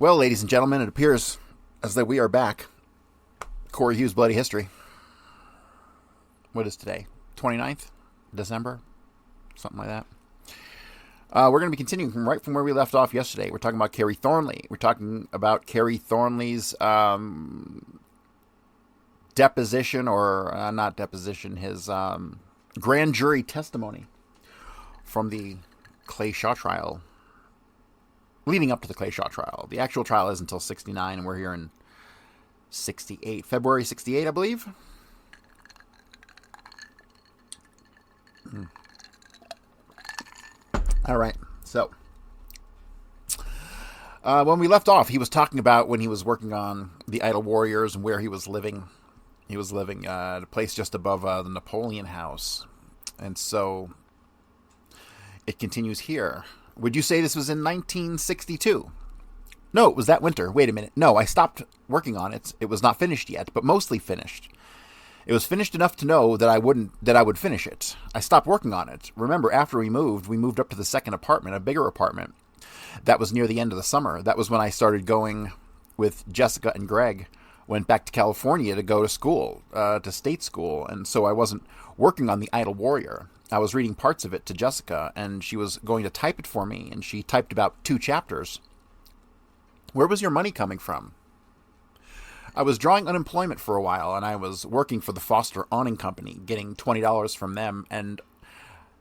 Well, ladies and gentlemen, it appears as though we are back. Corey Hughes' Bloody History. What is today? 29th? December? Something like that. We're going to be continuing right from where we left off yesterday. We're talking about Kerry Thornley. We're talking about Kerry Thornley's deposition, or not deposition, his grand jury testimony from the Clay Shaw trial. Leading up to the Clay Shaw trial. The actual trial is until 69, and we're here in 68. February 68, I believe. All right. So, when we left off, he was talking about when he was working on the Idle Warriors and where he was living. He was living at a place just above the Napoleon House. And so, it continues here. Would you say this was in 1962? No, it was that winter. Wait a minute. No, I stopped working on it. It was not finished yet, but mostly finished. It was finished enough to know that I would finish it. I stopped working on it. Remember, after we moved up to the second apartment, a bigger apartment. That was near the end of the summer. That was when I started going with Jessica and Greg. Went back to California to go to school, to state school, and so I wasn't working on the Idle Warrior. I was reading parts of it to Jessica, and she was going to type it for me, and she typed about 2 chapters. Where was your money coming from? I was drawing unemployment for a while, and I was working for the Foster Awning Company, getting $20 from them, and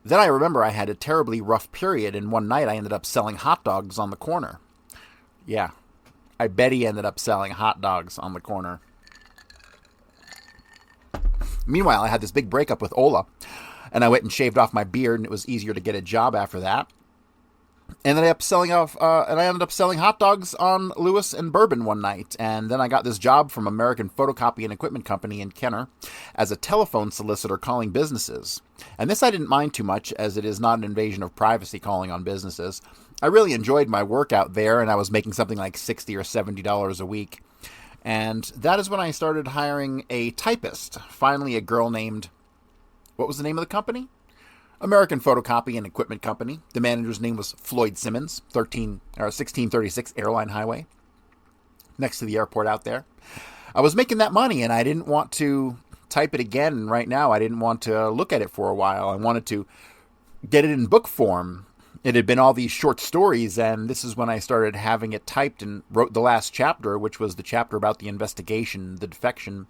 then I remember I had a terribly rough period, and one night I ended up selling hot dogs on the corner. Yeah, I bet he ended up selling hot dogs on the corner. Meanwhile, I had this big breakup with Ola, and I went and shaved off my beard, and it was easier to get a job after that. And then I ended up selling hot dogs on Lewis and Bourbon one night. And then I got this job from American Photocopy and Equipment Company in Kenner as a telephone solicitor calling businesses. And this I didn't mind too much, as it is not an invasion of privacy calling on businesses. I really enjoyed my work out there, and I was making something like $60 or $70 a week. And that is when I started hiring a typist. Finally, a girl named... What was the name of the company? American Photocopy and Equipment Company. The manager's name was Floyd Simmons, 1636 Airline Highway, next to the airport out there. I was making that money, and I didn't want to type it again right now. I didn't want to look at it for a while. I wanted to get it in book form. It had been all these short stories, and this is when I started having it typed and wrote the last chapter, which was the chapter about the investigation, the defection.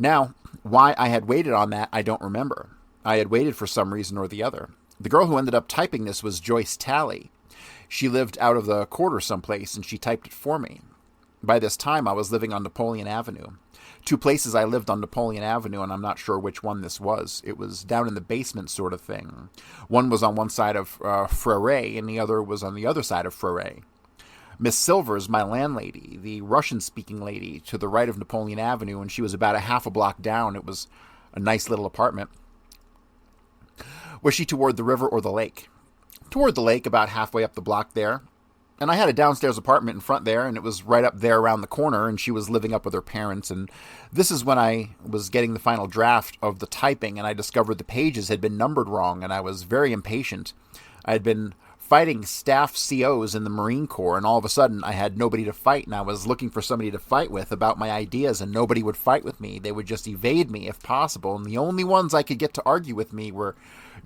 Now, why I had waited on that, I don't remember. I had waited for some reason or the other. The girl who ended up typing this was Joyce Talley. She lived out of the quarter someplace, and she typed it for me. By this time, I was living on Napoleon Avenue. 2 places I lived on Napoleon Avenue, and I'm not sure which one this was. It was down in the basement sort of thing. One was on one side of Frere, and the other was on the other side of Frere. Miss Silvers, my landlady, the Russian-speaking lady, to the right of Napoleon Avenue, and she was about a half a block down. It was a nice little apartment. Was she toward the river or the lake? Toward the lake, about halfway up the block there. And I had a downstairs apartment in front there, and it was right up there around the corner, and she was living up with her parents. And this is when I was getting the final draft of the typing, and I discovered the pages had been numbered wrong, and I was very impatient. I had been fighting staff COs in the Marine Corps, and all of a sudden I had nobody to fight, and I was looking for somebody to fight with about my ideas, and nobody would fight with me. They would just evade me if possible, and the only ones I could get to argue with me were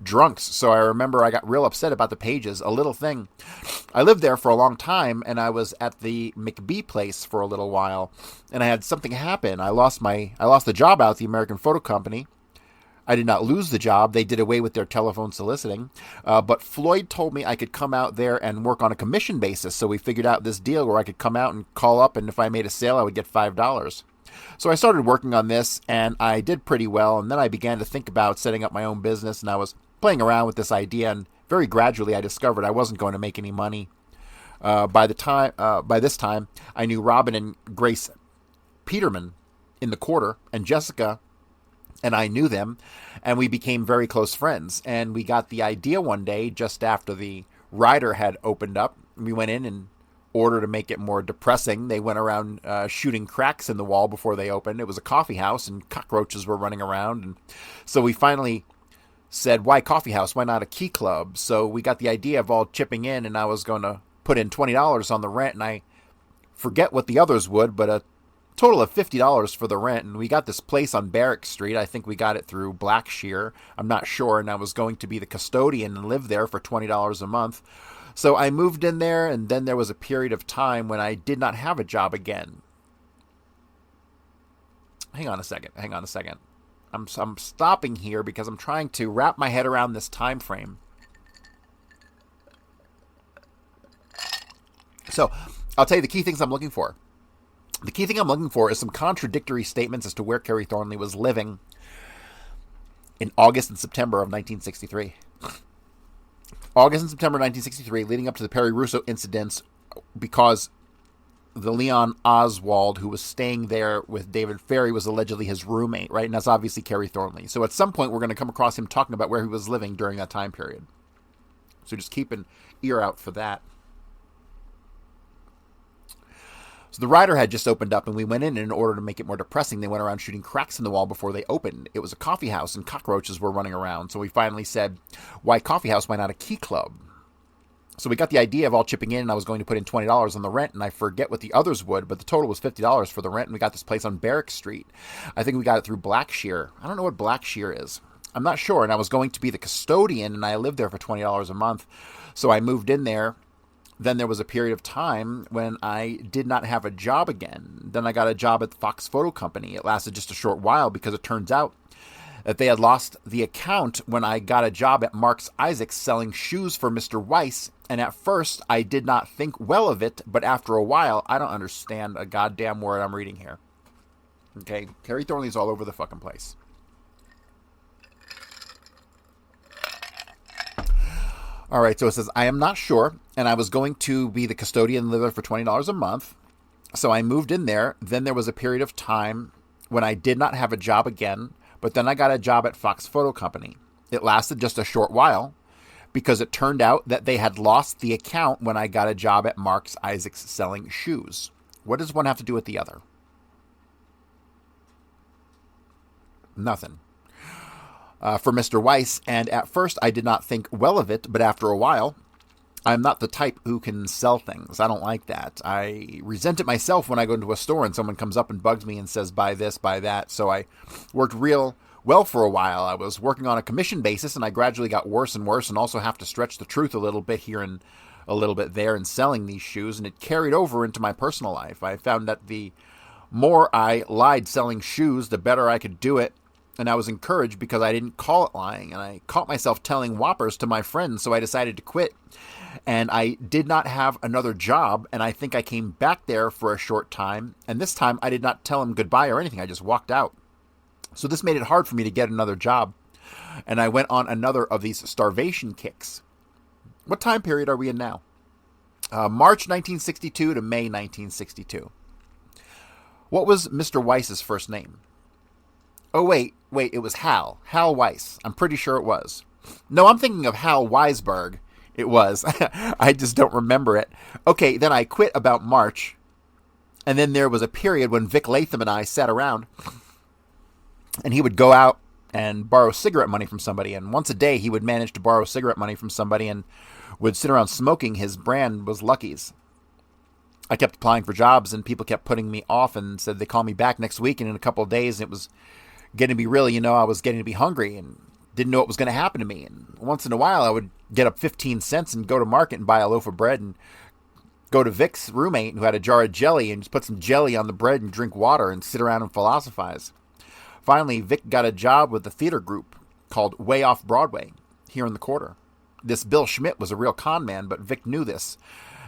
drunks. So I remember I got real upset about the pages, a little thing. I lived there for a long time, and I was at the McBee place for a little while, and I had something happen. I lost the job out at the American Photo Company. I did not lose the job. They did away with their telephone soliciting. But Floyd told me I could come out there and work on a commission basis. So we figured out this deal where I could come out and call up, and if I made a sale, I would get $5. So I started working on this, and I did pretty well. And then I began to think about setting up my own business, and I was playing around with this idea. And very gradually, I discovered I wasn't going to make any money. By this time, I knew Robin and Grace Peterman in the quarter, and Jessica and I knew them, and we became very close friends. And we got the idea one day, just after the Rider had opened up. We went in and order to make it more depressing. They went around shooting cracks in the wall before they opened. It was a coffee house, and cockroaches were running around. And so we finally said, why coffee house? Why not a key club? So we got the idea of all chipping in, and I was going to put in $20 on the rent, and I forget what the others would, but a total of $50 for the rent. And we got this place on Barrack Street. I think we got it through Blackshear. I'm not sure. And I was going to be the custodian and live there for $20 a month. So I moved in there, and then there was a period of time when I did not have a job again. Hang on a second. I'm stopping here because I'm trying to wrap my head around this time frame. So I'll tell you the key things I'm looking for. The key thing I'm looking for is some contradictory statements as to where Kerry Thornley was living in August and September of 1963. August and September 1963, leading up to the Perry Russo incidents, because the Leon Oswald, who was staying there with David Ferry, was allegedly his roommate, right? And that's obviously Kerry Thornley. So at some point, we're going to come across him talking about where he was living during that time period. So just keep an ear out for that. So the Ryder had just opened up, and we went in order to make it more depressing, they went around shooting cracks in the wall before they opened. It was a coffee house, and cockroaches were running around. So we finally said, why coffee house? Why not a key club? So we got the idea of all chipping in, and I was going to put in $20 on the rent, and I forget what the others would, but the total was $50 for the rent, and we got this place on Barrack Street. I think we got it through Blackshear. I don't know what Blackshear is. I'm not sure, and I was going to be the custodian, and I lived there for $20 a month. So I moved in there. Then there was a period of time when I did not have a job again. Then I got a job at the Fox Photo Company. It lasted just a short while because it turns out that they had lost the account when I got a job at Marks Isaacs selling shoes for Mr. Weiss. And at first, I did not think well of it, but after a while, I don't understand a goddamn word I'm reading here. Okay, Kerry Thornley's all over the fucking place. All right, so it says, I am not sure, and I was going to be the custodian and live there for $20 a month. So I moved in there. Then there was a period of time when I did not have a job again, but then I got a job at Fox Photo Company. It lasted just a short while because it turned out that they had lost the account when I got a job at Marks Isaacs selling shoes. What does one have to do with the other? Nothing. For Mr. Weiss, and at first I did not think well of it, but after a while, I'm not the type who can sell things. I don't like that. I resent it myself when I go into a store and someone comes up and bugs me and says, buy this, buy that. So I worked real well for a while. I was working on a commission basis, and I gradually got worse and worse, and also have to stretch the truth a little bit here and a little bit there in selling these shoes, and it carried over into my personal life. I found that the more I lied selling shoes, the better I could do it. And I was encouraged because I didn't call it lying. And I caught myself telling whoppers to my friends, so I decided to quit. And I did not have another job, and I think I came back there for a short time. And this time, I did not tell him goodbye or anything. I just walked out. So this made it hard for me to get another job. And I went on another of these starvation kicks. What time period are we in now? March 1962 to May 1962. What was Mr. Weiss's first name? Oh, wait, it was Hal. Hal Weiss. I'm pretty sure it was. No, I'm thinking of Hal Weisberg. It was. I just don't remember it. Okay, then I quit about March. And then there was a period when Vic Latham and I sat around. And he would go out and borrow cigarette money from somebody. And once a day, he would manage to borrow cigarette money from somebody and would sit around smoking. His brand was Lucky's. I kept applying for jobs, and people kept putting me off and said they call me back next week. And in a couple of days, it was getting to be really, I was getting to be hungry and didn't know what was going to happen to me. And once in a while, I would get up 15 cents and go to market and buy a loaf of bread and go to Vic's roommate, who had a jar of jelly, and just put some jelly on the bread and drink water and sit around and philosophize. Finally, Vic got a job with a theater group called Way Off Broadway here in the quarter. This Bill Schmidt was a real con man, but Vic knew this,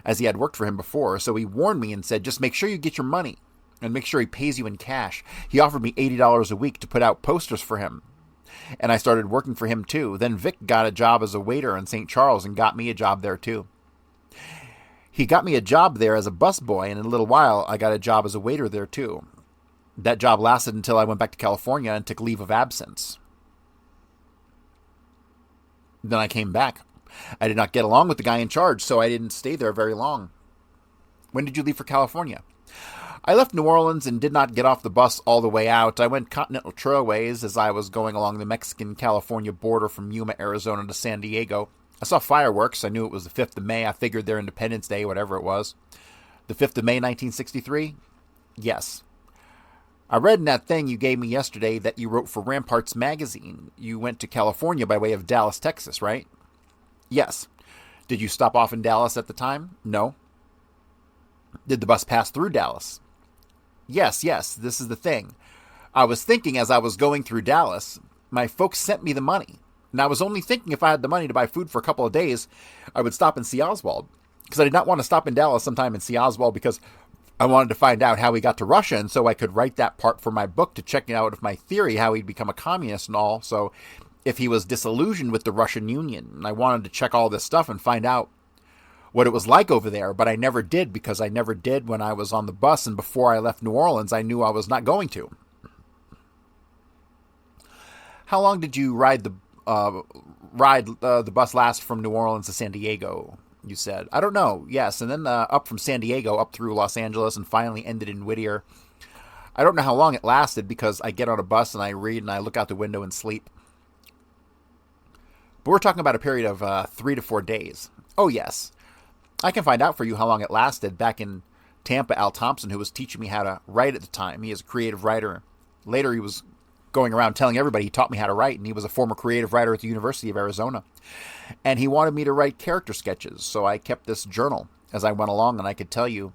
as he had worked for him before. So he warned me and said, just make sure you get your money. And make sure he pays you in cash. He offered me $80 a week to put out posters for him. And I started working for him too. Then Vic got a job as a waiter in St. Charles and got me a job there too. He got me a job there as a busboy, and in a little while I got a job as a waiter there too. That job lasted until I went back to California and took leave of absence. Then I came back. I did not get along with the guy in charge, so I didn't stay there very long. When did you leave for California? I left New Orleans and did not get off the bus all the way out. I went Continental Trailways as I was going along the Mexican-California border from Yuma, Arizona to San Diego. I saw fireworks. I knew it was the 5th of May. I figured their Independence Day, whatever it was. The 5th of May, 1963? Yes. I read in that thing you gave me yesterday that you wrote for Ramparts magazine. You went to California by way of Dallas, Texas, right? Yes. Did you stop off in Dallas at the time? No. Did the bus pass through Dallas? Yes. This is the thing. I was thinking as I was going through Dallas, my folks sent me the money. And I was only thinking if I had the money to buy food for a couple of days, I would stop and see Oswald. Because I did not want to stop in Dallas sometime and see Oswald because I wanted to find out how he got to Russia, and so I could write that part for my book to check out of my theory, how he'd become a communist and all. So if he was disillusioned with the Russian Union, and I wanted to check all this stuff and find out what it was like over there, but I never did because I never did when I was on the bus, and before I left New Orleans, I knew I was not going to. How long did you ride the bus last from New Orleans to San Diego? You said. I don't know. Yes, and then up from San Diego, up through Los Angeles, and finally ended in Whittier. I don't know how long it lasted because I get on a bus and I read and I look out the window and sleep. But we're talking about a period of 3 to 4 days. Oh, yes. I can find out for you how long it lasted. Back in Tampa, Al Thompson, who was teaching me how to write at the time. He is a creative writer. Later, he was going around telling everybody he taught me how to write, and he was a former creative writer at the University of Arizona. And he wanted me to write character sketches, so I kept this journal as I went along, and I could tell you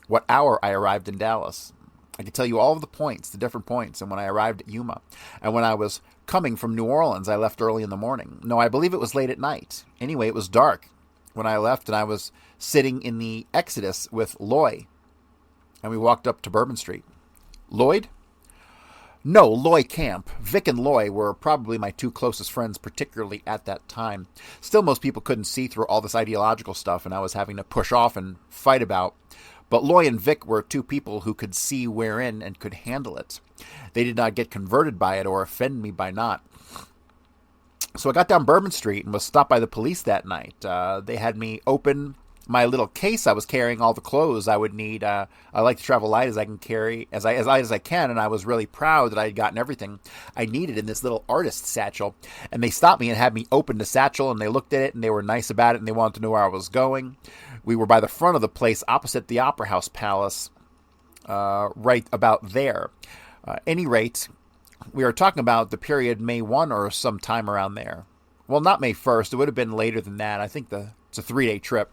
what hour I arrived in Dallas. I could tell you all of the points, the different points, and when I arrived at Yuma. And when I was coming from New Orleans, I left early in the morning. No, I believe it was late at night. Anyway, it was dark when I left, and I was sitting in the Exodus with Loy, and we walked up to Bourbon Street. Lloyd? No, Loy Camp. Vic and Loy were probably my two closest friends, particularly at that time. Still, most people couldn't see through all this ideological stuff, and I was having to push off and fight about. But Loy and Vic were two people who could see wherein and could handle it. They did not get converted by it or offend me by not. So I got down Bourbon Street and was stopped by the police that night. They had me open my little case I was carrying, all the clothes I would need. I like to travel light as I can carry, as light as I can, and I was really proud that I had gotten everything I needed in this little artist satchel. And they stopped me and had me open the satchel, and they looked at it, and they were nice about it, and they wanted to know where I was going. We were by the front of the place, opposite the Opera House Palace, right about there. Any rate, we are talking about the period May 1 or sometime around there. Well, not May 1st. It would have been later than that. I think it's a 3-day trip.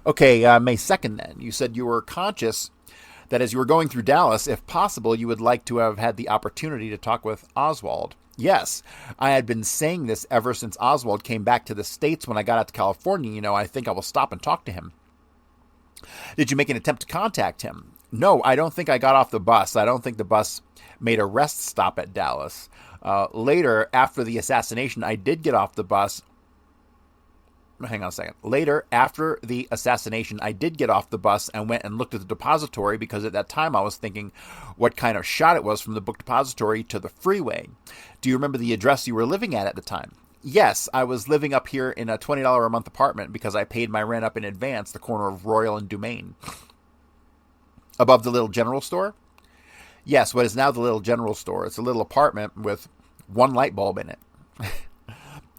Okay, May 2nd then. You said you were conscious that as you were going through Dallas, if possible, you would like to have had the opportunity to talk with Oswald. Yes, I had been saying this ever since Oswald came back to the States when I got out to California. I think I will stop and talk to him. Did you make an attempt to contact him? No, I don't think I got off the bus. I don't think the bus made a rest stop at Dallas. Later, after the assassination, I did get off the bus. Hang on a second. Later, after the assassination, I did get off the bus and went and looked at the depository because at that time I was thinking what kind of shot it was from the book depository to the freeway. Do you remember the address you were living at the time? Yes, I was living up here in a $20 a month apartment because I paid my rent up in advance, the corner of Royal and Dumaine. Above the little general store? Yes, what is now the little general store. It's a little apartment with one light bulb in it.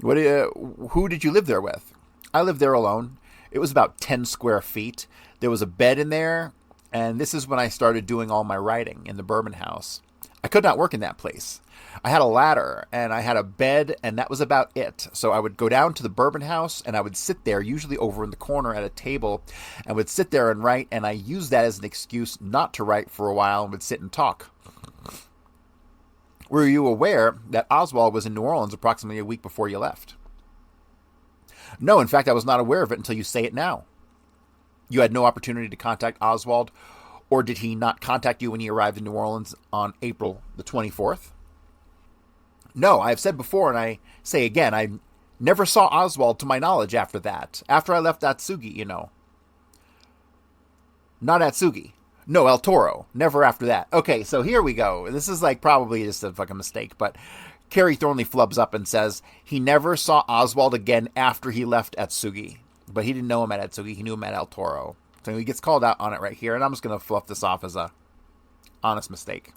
Who did you live there with? I lived there alone. It was about 10 square feet. There was a bed in there, and this is when I started doing all my writing in the Bourbon House. I could not work in that place. I had a ladder, and I had a bed, and that was about it. So I would go down to the Bourbon House, and I would sit there, usually over in the corner at a table, and would sit there and write, and I used that as an excuse not to write for a while and would sit and talk. Were you aware that Oswald was in New Orleans approximately a week before you left? No, in fact, I was not aware of it until you say it now. You had no opportunity to contact Oswald, or did he not contact you when he arrived in New Orleans on April the 24th? No, I have said before, and I say again, I never saw Oswald to my knowledge after that. After I left Atsugi, Not Atsugi. No, El Toro. Never after that. Okay, so here we go. This is probably just a fucking mistake, but Kerry Thornley flubs up and says he never saw Oswald again after he left Atsugi. But he didn't know him at Atsugi. He knew him at El Toro. So he gets called out on it right here, and I'm just going to fluff this off as a honest mistake.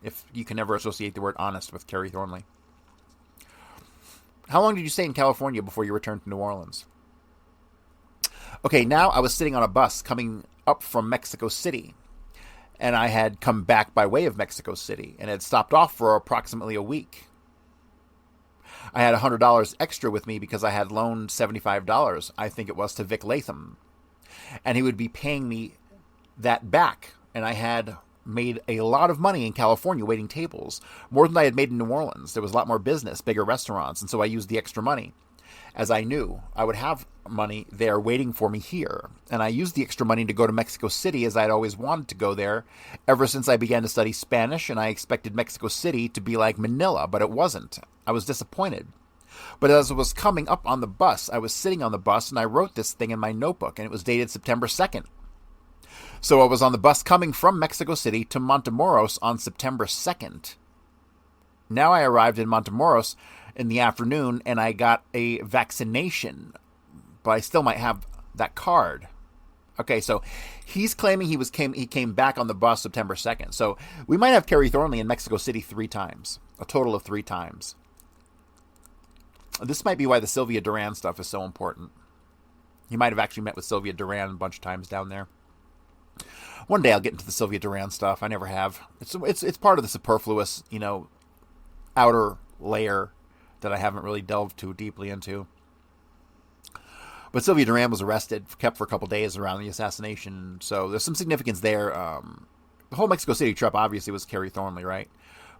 If you can never associate the word honest with Kerry Thornley. How long did you stay in California before you returned to New Orleans? Okay, now I was sitting on a bus coming up from Mexico City. And I had come back by way of Mexico City and had stopped off for approximately a week. I had $100 extra with me because I had loaned $75, I think it was, to Vic Latham. And he would be paying me that back. And I had made a lot of money in California waiting tables, more than I had made in New Orleans. There was a lot more business, bigger restaurants, and so I used the extra money, as I knew I would have money there waiting for me here. And I used the extra money to go to Mexico City, as I'd always wanted to go there ever since I began to study Spanish, and I expected Mexico City to be like Manila, but it wasn't. I was disappointed. But as I was coming up on the bus, I was sitting on the bus, and I wrote this thing in my notebook, and it was dated September 2nd. So I was on the bus coming from Mexico City to Montemoros on September 2nd. Now I arrived in Montemoros in the afternoon, and I got a vaccination, but I still might have that card. Okay, so he's claiming he came back on the bus September 2nd. So we might have Kerry Thornley in Mexico City 3 times, a total of 3 times. This might be why the Sylvia Duran stuff is so important. He might have actually met with Sylvia Duran a bunch of times down there. One day I'll get into the Sylvia Duran stuff. I never have. It's part of the superfluous, outer layer that I haven't really delved too deeply into. But Sylvia Duran was arrested, kept for a couple days around the assassination, so there's some significance there. The whole Mexico City trip obviously was Kerry Thornley, right?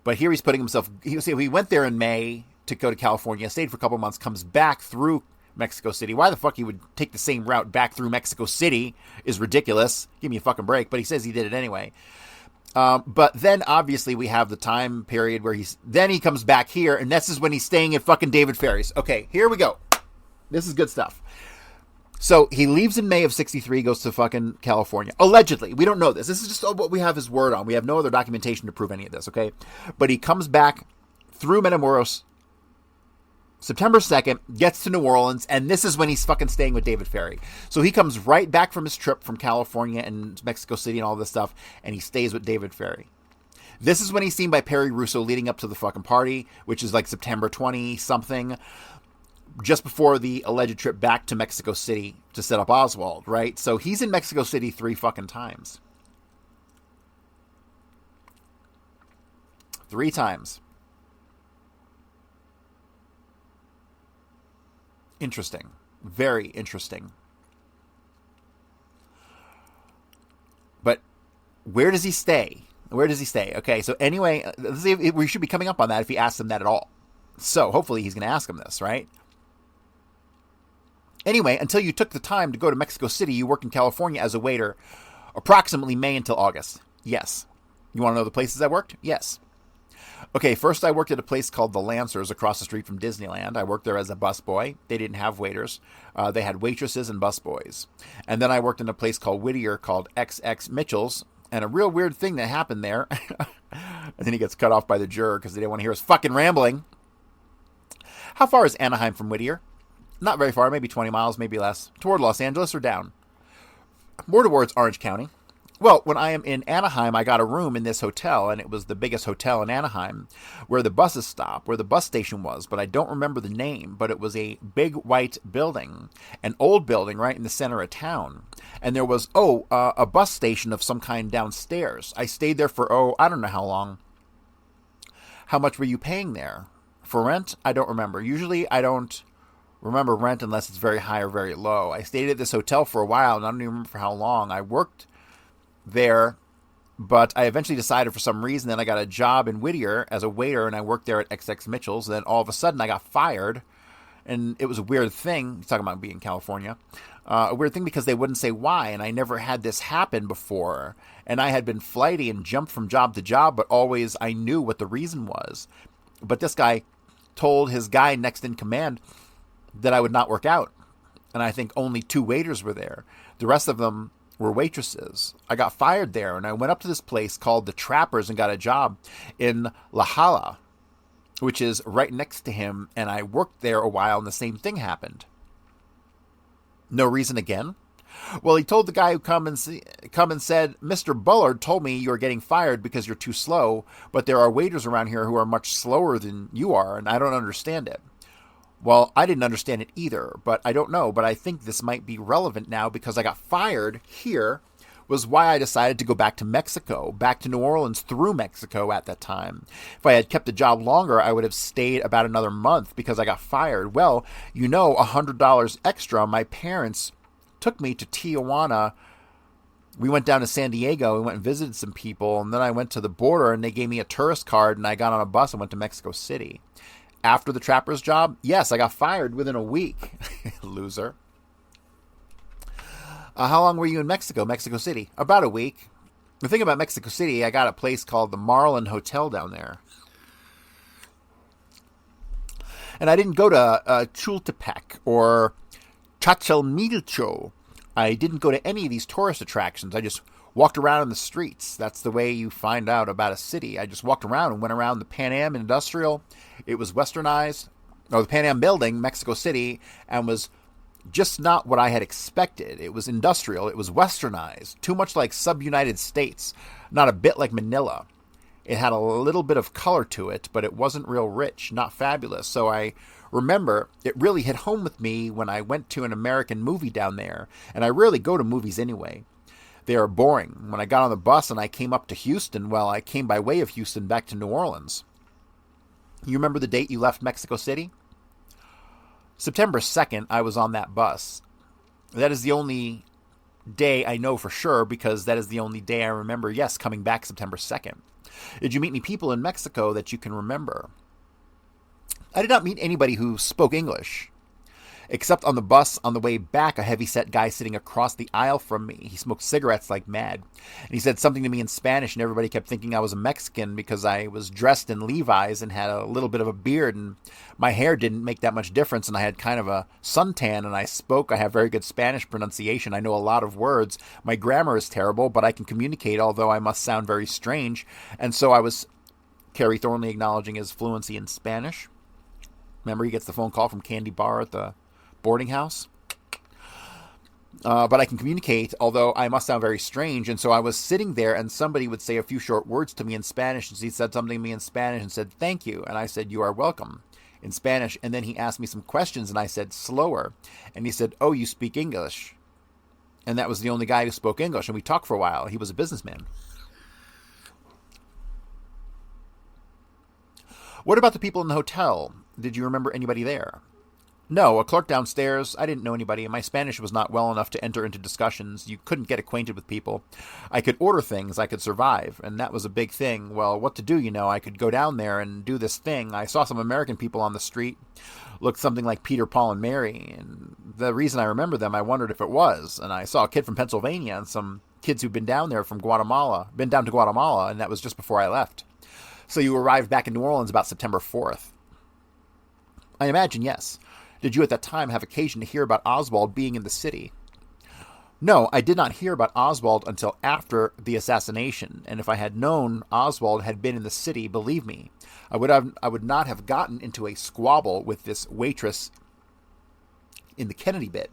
But here he's putting himself. He went there in May to go to California, stayed for a couple months, comes back through Mexico City. Why the fuck he would take the same route back through Mexico City is ridiculous. Give me a fucking break. But he says he did it anyway. But then obviously we have the time period where he comes back here, and this is when he's staying at fucking David Ferry's. Okay, here we go. This is good stuff. So he leaves in May of 63, goes to fucking California. Allegedly. We don't know this. This is just what we have his word on. We have no other documentation to prove any of this, okay? But he comes back through Matamoros September 2nd, gets to New Orleans, and this is when he's fucking staying with David Ferry. So he comes right back from his trip from California and Mexico City and all this stuff, and he stays with David Ferry. This is when he's seen by Perry Russo leading up to the fucking party, which is like September 20-something, just before the alleged trip back to Mexico City to set up Oswald, right? So he's in Mexico City 3 fucking times. 3 times. Interesting. Very interesting. But where does he stay? Where does he stay? Okay, so anyway, we should be coming up on that if he asks him that at all. So hopefully he's going to ask him this, right? Anyway, until you took the time to go to Mexico City, you worked in California as a waiter approximately May until August. Yes. You want to know the places I worked? Yes. Okay, first I worked at a place called the Lancers across the street from Disneyland. I worked there as a busboy. They didn't have waiters. They had waitresses and busboys. And then I worked in a place called Whittier called XX Mitchell's. And a real weird thing that happened there, and then he gets cut off by the juror because they didn't want to hear us fucking rambling. How far is Anaheim from Whittier? Not very far, maybe 20 miles, maybe less. Toward Los Angeles or down? More towards Orange County. Well, when I am in Anaheim, I got a room in this hotel, and it was the biggest hotel in Anaheim, where the buses stop, where the bus station was, but I don't remember the name, but it was a big white building, an old building right in the center of town, and there was, a bus station of some kind downstairs. I stayed there for, I don't know how long. How much were you paying there? For rent? I don't remember. Usually, I don't remember rent unless it's very high or very low. I stayed at this hotel for a while, and I don't even remember for how long. I worked there, but I eventually decided for some reason that I got a job in Whittier as a waiter, and I worked there at XX Mitchell's. Then all of a sudden I got fired, and it was a weird thing. He's talking about being in California. A weird thing because they wouldn't say why, and I never had this happen before. And I had been flighty and jumped from job to job, but always I knew what the reason was. But this guy told his guy next in command that I would not work out. And I think only 2 waiters were there. The rest of them were waitresses. I got fired there, and I went up to this place called the Trappers and got a job in La Hala, which is right next to him, and I worked there a while, and the same thing happened. No reason again? Well, he told the guy who come and said, Mr. Bullard told me you're getting fired because you're too slow, but there are waiters around here who are much slower than you are, and I don't understand it. Well, I didn't understand it either, but I don't know. But I think this might be relevant now because I got fired here was why I decided to go back to Mexico, back to New Orleans through Mexico at that time. If I had kept the job longer, I would have stayed about another month because I got fired. Well, $100 extra. My parents took me to Tijuana. We went down to San Diego. We went and visited some people, and then I went to the border, and they gave me a tourist card, and I got on a bus and went to Mexico City. After the trapper's job, yes, I got fired within a week. Loser. How long were you in Mexico City? About a week. The thing about Mexico City, I got a place called the Marlin Hotel down there. And I didn't go to Chultepec or Chachalmilcho. I didn't go to any of these tourist attractions. I just walked around in the streets. That's the way you find out about a city. I just walked around and went around the Pan Am Industrial. It was westernized. The Pan Am building, Mexico City, and was just not what I had expected. It was industrial. It was westernized. Too much like sub-United States. Not a bit like Manila. It had a little bit of color to it, but it wasn't real rich, not fabulous. So I remember it really hit home with me when I went to an American movie down there. And I rarely go to movies anyway. They are boring. When I got on the bus and I came up to Houston, well, I came by way of Houston back to New Orleans. You remember the date you left Mexico City? September 2nd, I was on that bus. That is the only day I know for sure because that is the only day I remember, yes, coming back September 2nd. Did you meet any people in Mexico that you can remember? I did not meet anybody who spoke English. Except on the bus on the way back, a heavy-set guy sitting across the aisle from me. He smoked cigarettes like mad. And he said something to me in Spanish, and everybody kept thinking I was a Mexican because I was dressed in Levi's and had a little bit of a beard, and my hair didn't make that much difference, and I had kind of a suntan, and I have very good Spanish pronunciation. I know a lot of words. My grammar is terrible, but I can communicate, although I must sound very strange. And so I was, Kerry Thornley acknowledging his fluency in Spanish. Remember, he gets the phone call from Candy Bar at the boarding house. But I can communicate, although I must sound very strange. And so I was sitting there, and somebody would say a few short words to me in Spanish. And he said something to me in Spanish and said, "Thank you." And I said, "You are welcome," in Spanish. And then he asked me some questions, and I said, "Slower." And he said, "Oh, you speak English." And that was the only guy who spoke English. And we talked for a while. He was a businessman. What about the people in the hotel? Did you remember anybody there? No, a clerk downstairs. I didn't know anybody, and my Spanish was not well enough to enter into discussions. You couldn't get acquainted with people. I could order things. I could survive, and that was a big thing. Well, what to do, I could go down there and do this thing. I saw some American people on the street, looked something like Peter, Paul, and Mary, and the reason I remember them, I wondered if it was. And I saw a kid from Pennsylvania and some kids who'd been down there from Guatemala, and that was just before I left. So you arrived back in New Orleans about September 4th. I imagine, yes. Did you at that time have occasion to hear about Oswald being in the city? No, I did not hear about Oswald until after the assassination, and if I had known Oswald had been in the city, believe me, I would not have gotten into a squabble with this waitress in the Kennedy bit.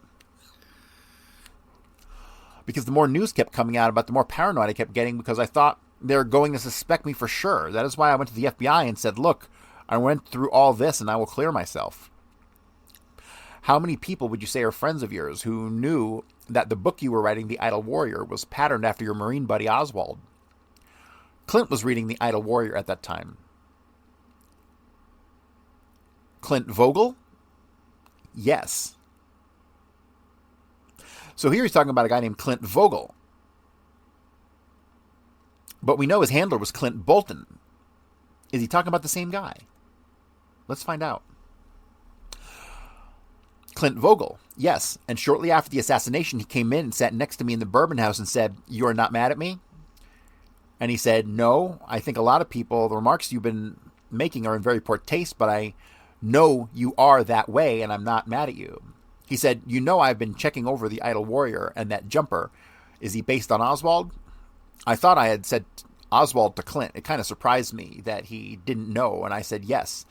Because the more news kept coming out about it, the more paranoid I kept getting because I thought they were going to suspect me for sure. That is why I went to the FBI and said, "Look, I went through all this and I will clear myself." How many people would you say are friends of yours who knew that the book you were writing, The Idle Warrior, was patterned after your Marine buddy Oswald? Clint was reading The Idle Warrior at that time. Clint Vogel? Yes. So here he's talking about a guy named Clint Vogel. But we know his handler was Clint Bolton. Is he talking about the same guy? Let's find out. Clint Vogel, yes. And shortly after the assassination, he came in and sat next to me in the Bourbon House and said, "You are not mad at me?" And he said, "No, I think a lot of people, the remarks you've been making are in very poor taste, but I know you are that way and I'm not mad at you." He said, "I've been checking over The Idle Warrior and that jumper. Is he based on Oswald?" I thought I had said Oswald to Clint. It kind of surprised me that he didn't know. And I said, "Yes,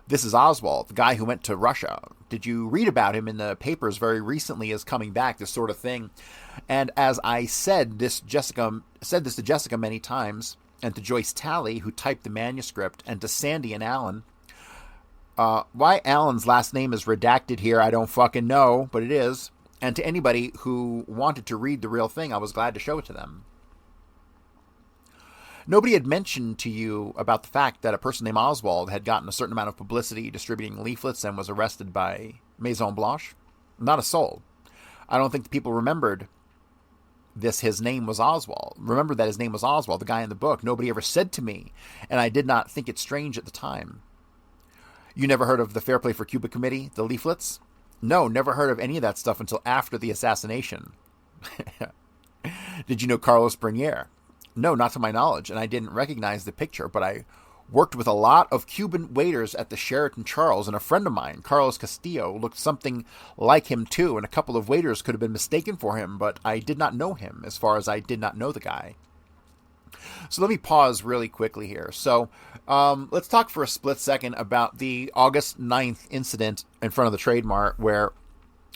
this is Oswald, the guy who went to Russia. Did you read about him in the papers very recently as coming back, this sort of thing?" And as I said this to Jessica many times, and to Joyce Talley, who typed the manuscript, and to Sandy and Alan. Why Alan's last name is redacted here, I don't fucking know, but it is. And to anybody who wanted to read the real thing, I was glad to show it to them. Nobody had mentioned to you about the fact that a person named Oswald had gotten a certain amount of publicity distributing leaflets and was arrested by Maison Blanche. Not a soul. I don't think the people remembered his name was Oswald. Remember that his name was Oswald, the guy in the book. Nobody ever said to me, and I did not think it strange at the time. You never heard of the Fair Play for Cuba Committee, the leaflets? No, never heard of any of that stuff until after the assassination. Did you know Carlos Bernier? No, not to my knowledge, and I didn't recognize the picture, but I worked with a lot of Cuban waiters at the Sheraton Charles, and a friend of mine, Carlos Castillo, looked something like him too, and a couple of waiters could have been mistaken for him, but I did not know him, as far as I did not know the guy. So let me pause really quickly here. So let's talk for a split second about the August 9th incident in front of the Trade Mart where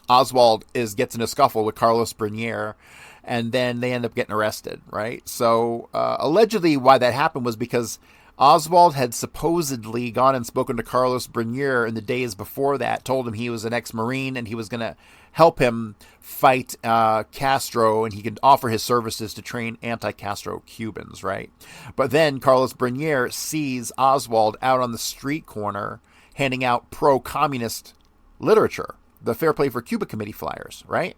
Oswald gets in a scuffle with Carlos Bernier, and then they end up getting arrested, right? So allegedly why that happened was because Oswald had supposedly gone and spoken to Carlos Bernier in the days before that, told him he was an ex-Marine and he was going to help him fight Castro, and he could offer his services to train anti-Castro Cubans, right? But then Carlos Bernier sees Oswald out on the street corner handing out pro-communist literature, the Fair Play for Cuba Committee flyers, right?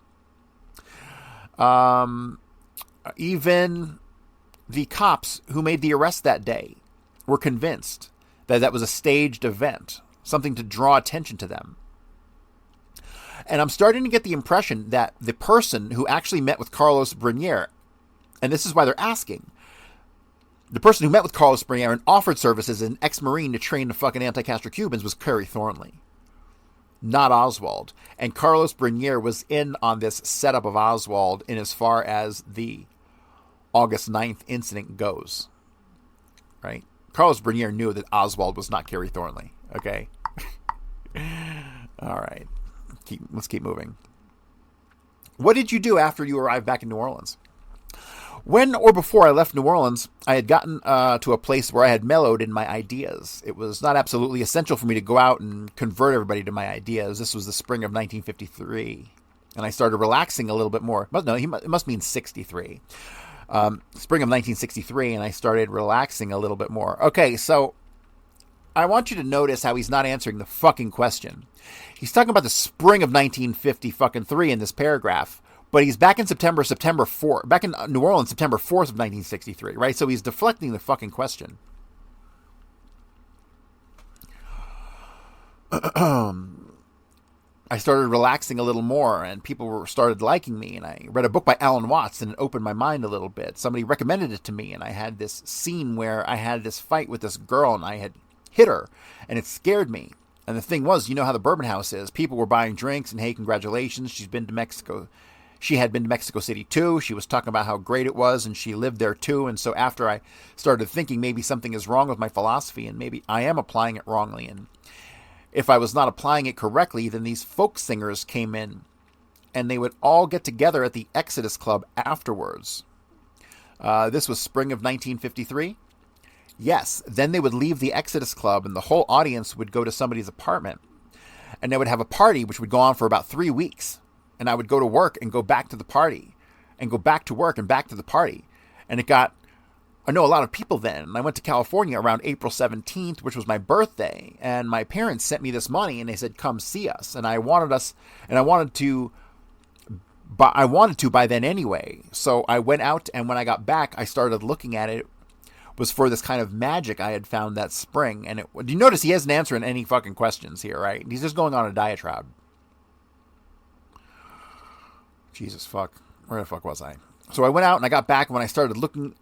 Even the cops who made the arrest that day were convinced that that was a staged event, something to draw attention to them. And I'm starting to get the impression that the person who actually met with Carlos Bernier, and this is why they're asking, the person who met with Carlos Bernier and offered services as an ex-Marine to train the fucking anti-Castro Cubans was Kerry Thornley, not Oswald. And Carlos Bernier was in on this setup of Oswald in as far as the August 9th incident goes, right? Carlos Bernier knew that Oswald was not Kerry Thornley, okay? All right. Let's keep moving. What did you do after you arrived back in New Orleans? When or before I left New Orleans, I had gotten to a place where I had mellowed in my ideas. It was not absolutely essential for me to go out and convert everybody to my ideas. This was the spring of 1953, and I started relaxing a little bit more. But no, it must mean 63. Spring of 1963, and I started relaxing a little bit more. Okay, so I want you to notice how he's not answering the fucking question. He's talking about the spring of 1953 in this paragraph, but he's back in September 4th, back in New Orleans, September 4th of 1963, right? So he's deflecting the fucking question. I started relaxing a little more, and people started liking me, and I read a book by Alan Watts, and it opened my mind a little bit. Somebody recommended it to me, and I had this scene where I had this fight with this girl, and I had hit her, and it scared me. And the thing was, you know how the Bourbon House is. People were buying drinks, and hey, congratulations, she's been to Mexico. She had been to Mexico City too. She was talking about how great it was, and she lived there too. And so after I started thinking maybe something is wrong with my philosophy, and maybe I am applying it wrongly, and if I was not applying it correctly, then these folk singers came in, and they would all get together at the Exodus Club afterwards. This was spring of 1953. Yes, then they would leave the Exodus Club, and the whole audience would go to somebody's apartment, and they would have a party which would go on for about 3 weeks. And I would go to work and go back to the party, and go back to work and back to the party. And I know a lot of people then. And I went to California around April 17th, which was my birthday. And my parents sent me this money, and they said, come see us. And I wanted to by then anyway. So I went out, and when I got back, I started looking at it. It was for this kind of magic I had found that spring. And you notice he isn't answering any fucking questions here, right? He's just going on a diatribe. Jesus fuck. Where the fuck was I? So I went out and I got back, and when I started looking,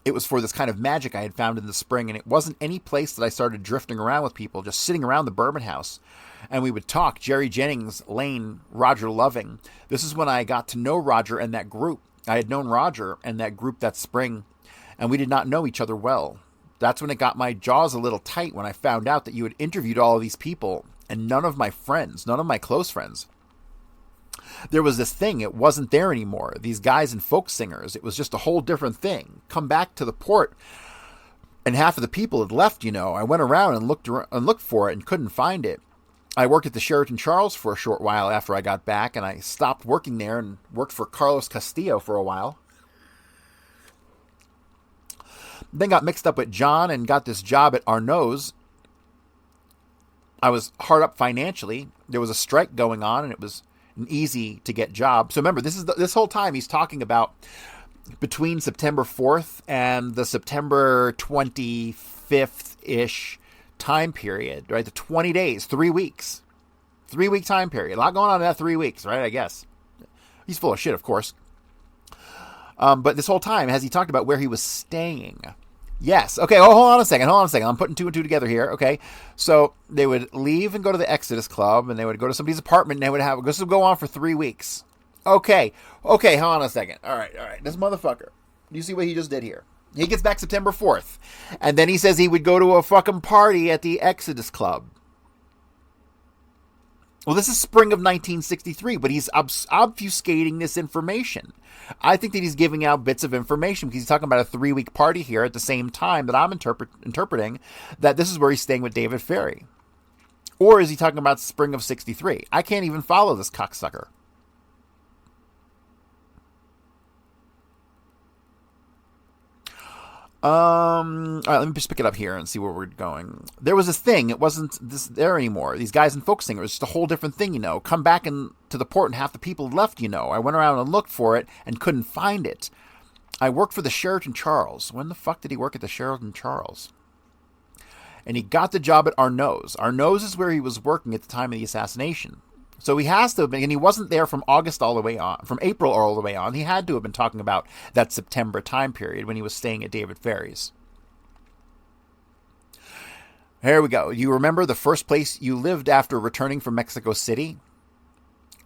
it was for this kind of magic I had found in the spring, and it wasn't any place that I started drifting around with people, just sitting around the Bourbon House. And we would talk. Jerry Jennings, Lane, Roger Loving. This is when I got to know Roger and that group. I had known Roger and that group that spring, and we did not know each other well. That's when it got my jaws a little tight, when I found out that you had interviewed all of these people, and none of my friends, none of my close friends. There was this thing, it wasn't there anymore. These guys and folk singers, it was just a whole different thing. Come back to the port, and half of the people had left, you know. I went around and looked for it and couldn't find it. I worked at the Sheraton Charles for a short while after I got back, and I stopped working there and worked for Carlos Castillo for a while. Then got mixed up with John and got this job at Arnaud's. I was hard up financially. There was a strike going on, and it was an easy to get job. So remember, this whole time he's talking about between September 4th and the September 25th-ish time period, right? The 20 days, 3 weeks. 3-week time period. A lot going on in that 3 weeks, right? I guess. He's full of shit, of course. But this whole time, has he talked about where he was staying? Yes. Okay, hold on a second. I'm putting two and two together here. Okay. So they would leave and go to the Exodus Club, and they would go to somebody's apartment, and they would have this would go on for 3 weeks. Okay, hold on a second. All right. This motherfucker. Do you see what he just did here? He gets back September 4th, and then he says he would go to a fucking party at the Exodus Club. Well, this is spring of 1963, but he's obfuscating this information. I think that he's giving out bits of information because he's talking about a 3-week party here at the same time that I'm interpreting that this is where he's staying with David Ferry. Or is he talking about spring of 63? I can't even follow this cocksucker. All right, let me just pick it up here and see where we're going. There was this thing. It wasn't there anymore. These guys in folk singer. It was just a whole different thing, Come back to the port and half the people left, I went around and looked for it and couldn't find it. I worked for the Sheraton Charles. When the fuck did he work at the Sheraton Charles? And he got the job at Arnaud's. Arnaud's is where he was working at the time of the assassination. So he has to have been, and he wasn't there from August all the way on, from April all the way on. He had to have been talking about that September time period when he was staying at David Ferry's. Here we go. You remember the first place you lived after returning from Mexico City?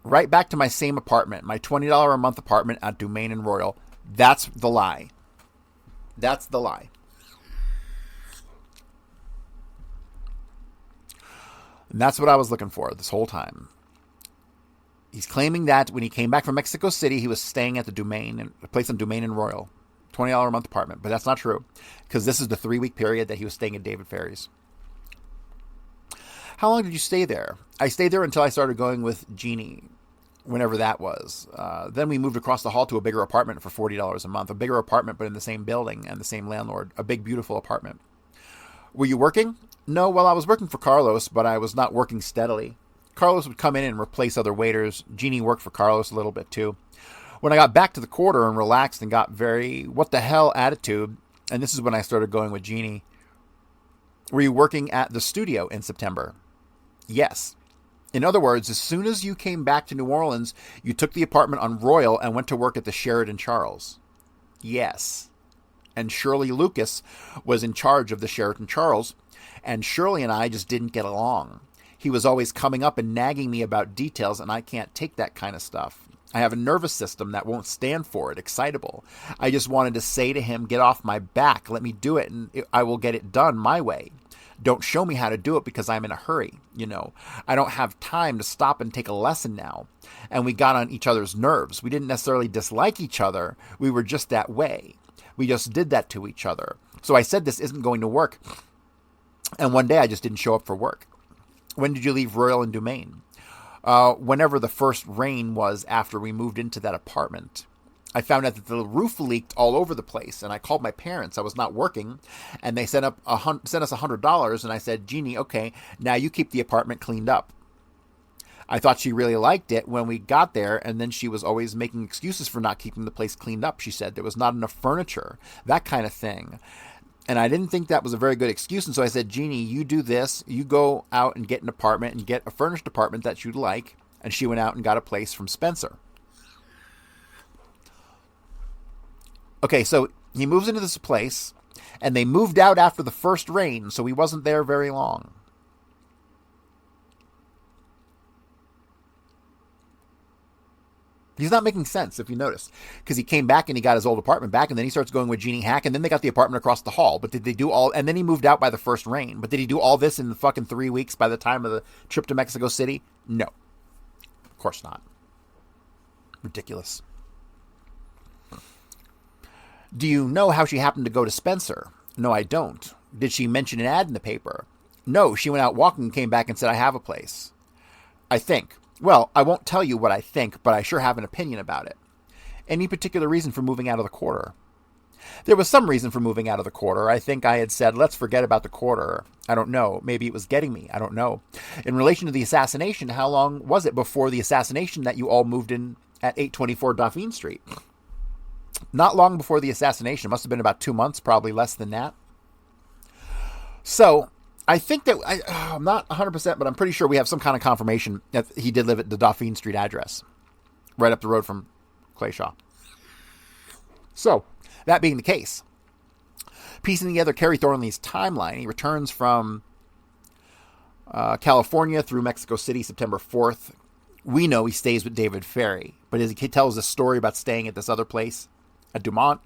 Right back to my same apartment, my $20 a month apartment at Domain and Royal. That's the lie. That's the lie. And that's what I was looking for this whole time. He's claiming that when he came back from Mexico City, he was staying at the Domain, a place on Domain and Royal, $20 a month apartment. But that's not true, because this is the 3-week period that he was staying at David Ferry's. How long did you stay there? I stayed there until I started going with Jeannie, whenever that was. Then we moved across the hall to a bigger apartment for $40 a month. A bigger apartment, but in the same building and the same landlord. A big, beautiful apartment. Were you working? No, well, I was working for Carlos, but I was not working steadily. Carlos would come in and replace other waiters. Jeannie worked for Carlos a little bit too. When I got back to the quarter and relaxed and got very what the hell attitude, and this is when I started going with Jeannie. Were you working at the studio in September? Yes. In other words, as soon as you came back to New Orleans, you took the apartment on Royal and went to work at the Sheraton Charles. Yes. And Shirley Lucas was in charge of the Sheraton Charles, and Shirley and I just didn't get along. He was always coming up and nagging me about details, and I can't take that kind of stuff. I have a nervous system that won't stand for it, excitable. I just wanted to say to him, get off my back, let me do it, and I will get it done my way. Don't show me how to do it because I'm in a hurry, I don't have time to stop and take a lesson now. And we got on each other's nerves. We didn't necessarily dislike each other. We were just that way. We just did that to each other. So I said this isn't going to work. And one day I just didn't show up for work. When did you leave Royal and Domain? Whenever the first rain was after we moved into that apartment. I found out that the roof leaked all over the place, and I called my parents. I was not working, and they sent us $100, and I said, Jeannie, okay, now you keep the apartment cleaned up. I thought she really liked it when we got there, and then she was always making excuses for not keeping the place cleaned up, she said. There was not enough furniture, that kind of thing. And I didn't think that was a very good excuse, and so I said, Jeannie, you do this. You go out and get an apartment and get a furnished apartment that you'd like, and she went out and got a place from Spencer. Okay, so he moves into this place, and they moved out after the first rain, so he wasn't there very long. He's not making sense, if you notice, because he came back and he got his old apartment back, and then he starts going with Jeannie Hack, and then they got the apartment across the hall. But did they do all, and then he moved out by the first rain. But did he do all this in the fucking 3 weeks by the time of the trip to Mexico City? No. Of course not. Ridiculous. Do you know how she happened to go to Spencer? No, I don't. Did she mention an ad in the paper? No, she went out walking and came back and said, I have a place. I think. Well, I won't tell you what I think, but I sure have an opinion about it. Any particular reason for moving out of the quarter? There was some reason for moving out of the quarter. I think I had said, let's forget about the quarter. I don't know. Maybe it was getting me. I don't know. In relation to the assassination, how long was it before the assassination that you all moved in at 824 Dauphine Street? Not long before the assassination. It must have been about 2 months, probably less than that. So I think that, I'm not 100%, but I'm pretty sure we have some kind of confirmation that he did live at the Dauphine Street address, right up the road from Clay Shaw. So, that being the case, piecing together Kerry Thornley's timeline, he returns from California through Mexico City September 4th. We know he stays with David Ferry, but as he tells a story about staying at this other place at Dumont.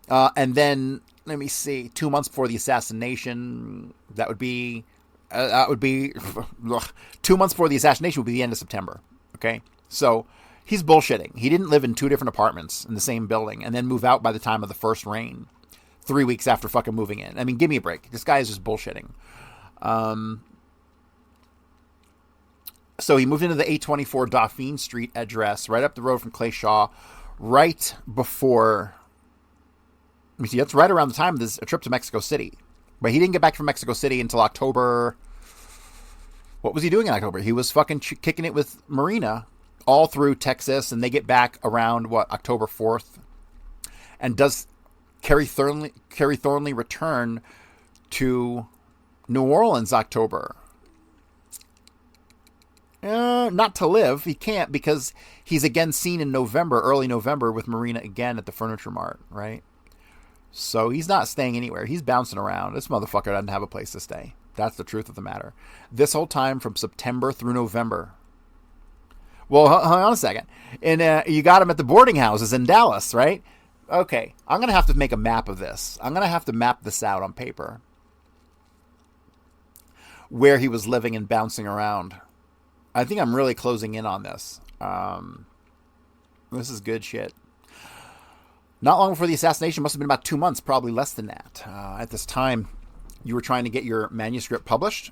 And then, let me see, 2 months before the assassination, that would be 2 months before the assassination would be the end of September. Okay, so he's bullshitting. He didn't live in 2 different apartments in the same building and then move out by the time of the first rain, 3 weeks after fucking moving in. I mean, give me a break. This guy is just bullshitting. So he moved into the 824 Dauphine Street address, right up the road from Clay Shaw, right before, let me see, that's right around the time of this trip to Mexico City. But he didn't get back from Mexico City until October. What was he doing in October? He was fucking kicking it with Marina all through Texas, and they get back around, October 4th? And does Kerry Thornley return to New Orleans October? Not to live. He can't, because he's again seen in November, early November, with Marina again at the Furniture Mart, right? So he's not staying anywhere. He's bouncing around. This motherfucker doesn't have a place to stay. That's the truth of the matter. This whole time from September through November. Well, hang on a second. And you got him at the boarding houses in Dallas, right? Okay, I'm going to have to make a map of this. I'm going to have to map this out on paper. Where he was living and bouncing around. I think I'm really closing in on this. This is good shit. Not long before the assassination, must have been about 2 months, probably less than that. At this time, you were trying to get your manuscript published.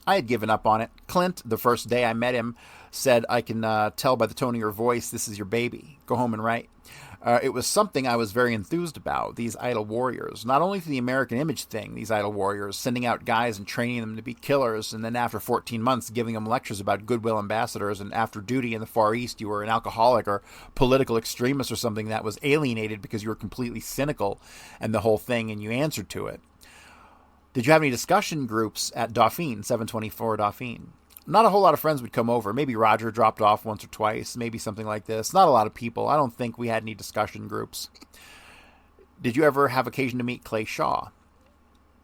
I had given up on it. Clint, the first day I met him, said, I can tell by the tone of your voice, this is your baby. Go home and write. It was something I was very enthused about, these idol warriors. Not only for the American image thing, these idol warriors, sending out guys and training them to be killers, and then after 14 months giving them lectures about goodwill ambassadors, and after duty in the Far East you were an alcoholic or political extremist or something that was alienated because you were completely cynical and the whole thing, and you answered to it. Did you have any discussion groups at Dauphine, 724 Dauphine? Not a whole lot of friends would come over. Maybe Roger dropped off once or twice. Maybe something like this. Not a lot of people. I don't think we had any discussion groups. Did you ever have occasion to meet Clay Shaw?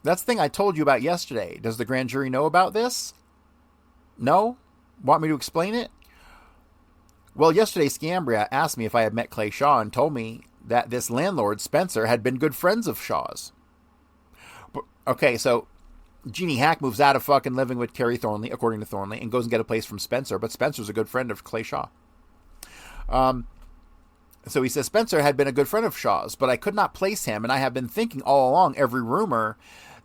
That's the thing I told you about yesterday. Does the grand jury know about this? No? Want me to explain it? Well, yesterday Scambria asked me if I had met Clay Shaw and told me that this landlord, Spencer, had been good friends of Shaw's. Okay, so Jeannie Hack moves out of fucking living with Kerry Thornley, according to Thornley, and goes and get a place from Spencer. But Spencer's a good friend of Clay Shaw. So he says Spencer had been a good friend of Shaw's, but I could not place him. And I have been thinking all along, every rumor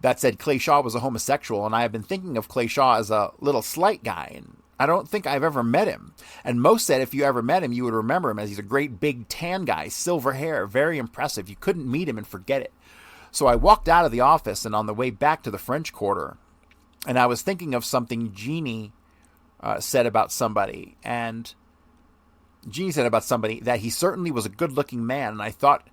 that said Clay Shaw was a homosexual. And I have been thinking of Clay Shaw as a little slight guy. And I don't think I've ever met him. And most said if you ever met him, you would remember him as he's a great big tan guy, silver hair, very impressive. You couldn't meet him and forget it. So I walked out of the office, and on the way back to the French Quarter, and I was thinking of something Jeannie said about somebody. And Jeannie said about somebody that he certainly was a good-looking man. And I thought,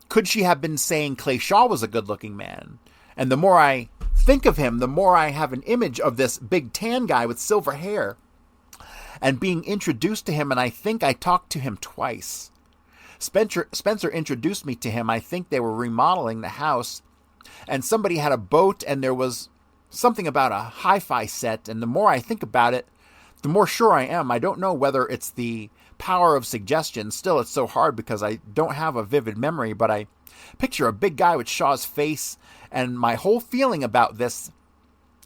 could she have been saying Clay Shaw was a good-looking man? And the more I think of him, the more I have an image of this big tan guy with silver hair and being introduced to him, and I think I talked to him twice. Spencer introduced me to him. I think they were remodeling the house, and somebody had a boat, and there was something about a hi-fi set, and the more I think about it, the more sure I am. I don't know whether it's the power of suggestion. Still, it's so hard because I don't have a vivid memory, but I picture a big guy with Shaw's face, and my whole feeling about this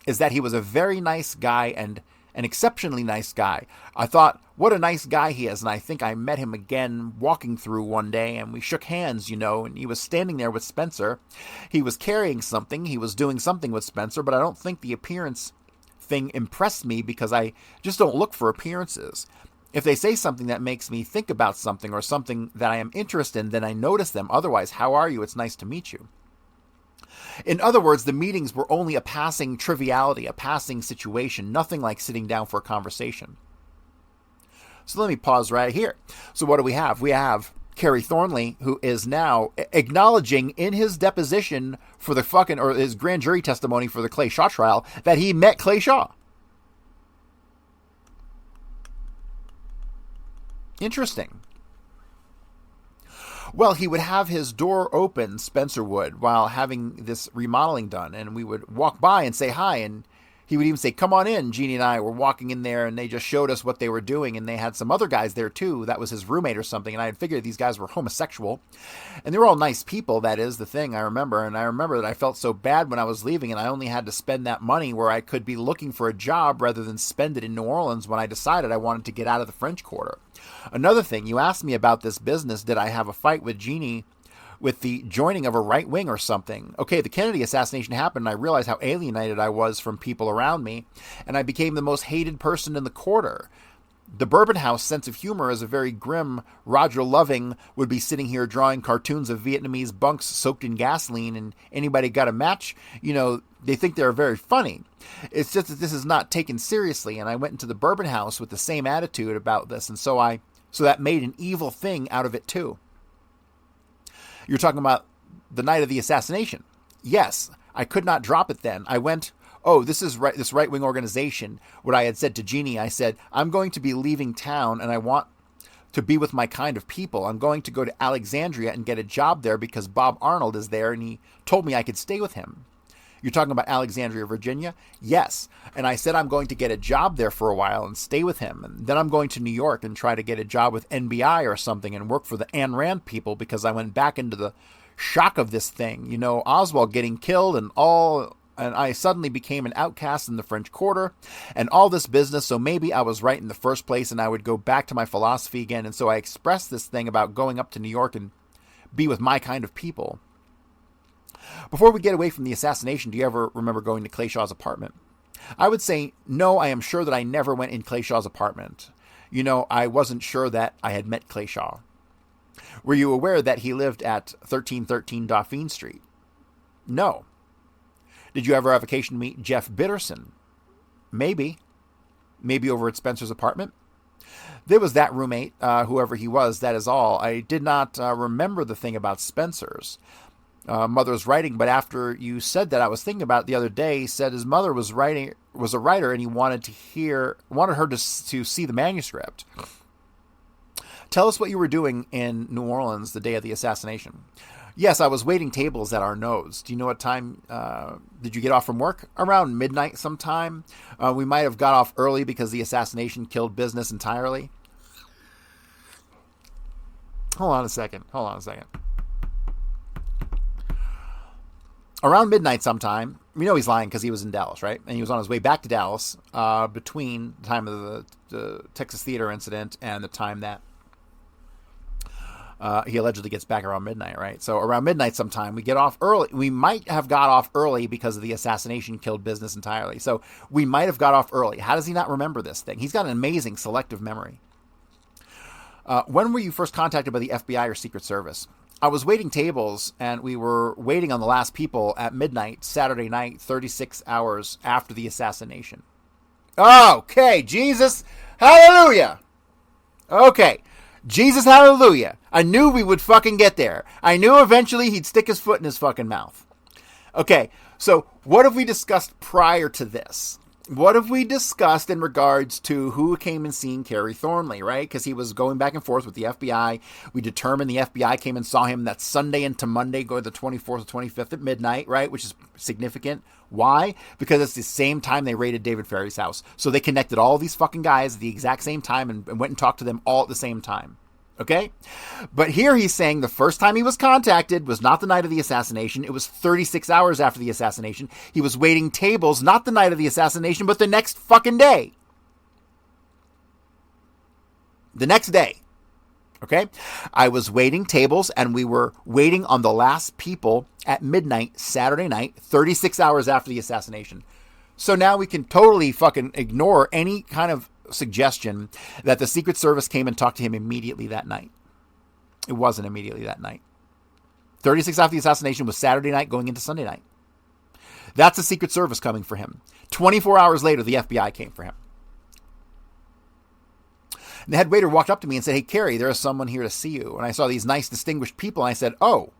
is that he was a very nice guy and an exceptionally nice guy. I thought, what a nice guy he is, and I think I met him again walking through one day, and we shook hands, and he was standing there with Spencer. He was carrying something. He was doing something with Spencer, but I don't think the appearance thing impressed me because I just don't look for appearances. If they say something that makes me think about something or something that I am interested in, then I notice them. Otherwise, how are you? It's nice to meet you. In other words, the meetings were only a passing triviality, a passing situation, nothing like sitting down for a conversation. So let me pause right here. So what do we have? We have Kerry Thornley, who is now acknowledging in his deposition for the or his grand jury testimony for the Clay Shaw trial that he met Clay Shaw. Interesting. Well, he would have his door open, Spencer would, while having this remodeling done. And we would walk by and say hi. And he would even say, come on in. Jeannie and I were walking in there and they just showed us what they were doing. And they had some other guys there too. That was his roommate or something. And I had figured these guys were homosexual. And they were all nice people. That is the thing I remember. And I remember that I felt so bad when I was leaving and I only had to spend that money where I could be looking for a job rather than spend it in New Orleans when I decided I wanted to get out of the French Quarter. Another thing, you asked me about this business. Did I have a fight with Jeannie with the joining of a right wing or something? Okay, the Kennedy assassination happened, and I realized how alienated I was from people around me, and I became the most hated person in the quarter. The Bourbon House sense of humor is a very grim. Roger Loving would be sitting here drawing cartoons of Vietnamese bunks soaked in gasoline, and anybody got a match, they think they're very funny. It's just that this is not taken seriously, and I went into the Bourbon House with the same attitude about this, and so that made an evil thing out of it too. You're talking about the night of the assassination. Yes, I could not drop it then. I went, this is right, this right-wing organization. What I had said to Jeannie, I said, I'm going to be leaving town and I want to be with my kind of people. I'm going to go to Alexandria and get a job there because Bob Arnold is there and he told me I could stay with him. You're talking about Alexandria, Virginia? Yes. And I said I'm going to get a job there for a while and stay with him. And then I'm going to New York and try to get a job with NBI or something and work for the Ayn Rand people because I went back into the shock of this thing. Oswald getting killed and I suddenly became an outcast in the French Quarter and all this business. So maybe I was right in the first place and I would go back to my philosophy again. And so I expressed this thing about going up to New York and be with my kind of people. Before we get away from the assassination, do you ever remember going to Clay Shaw's apartment? I would say, no, I am sure that I never went in Clay Shaw's apartment. I wasn't sure that I had met Clay Shaw. Were you aware that he lived at 1313 Dauphine Street? No. Did you ever have occasion to meet Jeff Bitterson? Maybe. Maybe over at Spencer's apartment? There was that roommate, whoever he was, that is all. I did not remember the thing about Spencer's. Mother's writing, but after you said that, I was thinking about it the other day. He said his mother was a writer, and he wanted her to see the manuscript. Tell us what you were doing in New Orleans the day of the assassination. Yes, I was waiting tables at Arnaud's. Do you know what time did you get off from work? Around midnight sometime. We might have got off early because the assassination killed business entirely. Hold on a second. Around midnight sometime, he's lying because he was in Dallas, right? And he was on his way back to Dallas between the time of the Texas Theater incident and the time that he allegedly gets back around midnight, right? So around midnight sometime, we get off early. We might have got off early because of the assassination killed business entirely. So we might have got off early. How does he not remember this thing? He's got an amazing selective memory. When were you first contacted by the FBI or Secret Service? I was waiting tables, and we were waiting on the last people at midnight, Saturday night, 36 hours after the assassination. Okay, Jesus, hallelujah. Okay, Jesus, hallelujah. I knew we would fucking get there. I knew eventually he'd stick his foot in his fucking mouth. Okay, so what have we discussed prior to this? What have we discussed in regards to who came and seen Kerry Thornley, right? Because he was going back and forth with the FBI. We determined the FBI came and saw him that Sunday into Monday, going the 24th or 25th at midnight, right? Which is significant. Why? Because it's the same time they raided David Ferry's house. So they connected all these fucking guys at the exact same time and went and talked to them all at the same time. Okay? But here he's saying the first time he was contacted was not the night of the assassination. It was 36 hours after the assassination. He was waiting tables, not the night of the assassination, but the next fucking day. The next day. Okay? I was waiting tables, and we were waiting on the last people at midnight, Saturday night, 36 hours after the assassination. So now we can totally fucking ignore any kind of suggestion that the Secret Service came and talked to him immediately that night. It wasn't immediately that night. 36 after the assassination was Saturday night going into Sunday night. That's the Secret Service coming for him. 24 hours later, the FBI came for him. And the head waiter walked up to me and said, "Hey, Kerry, there is someone here to see you." And I saw these nice, distinguished people. And I said, oh,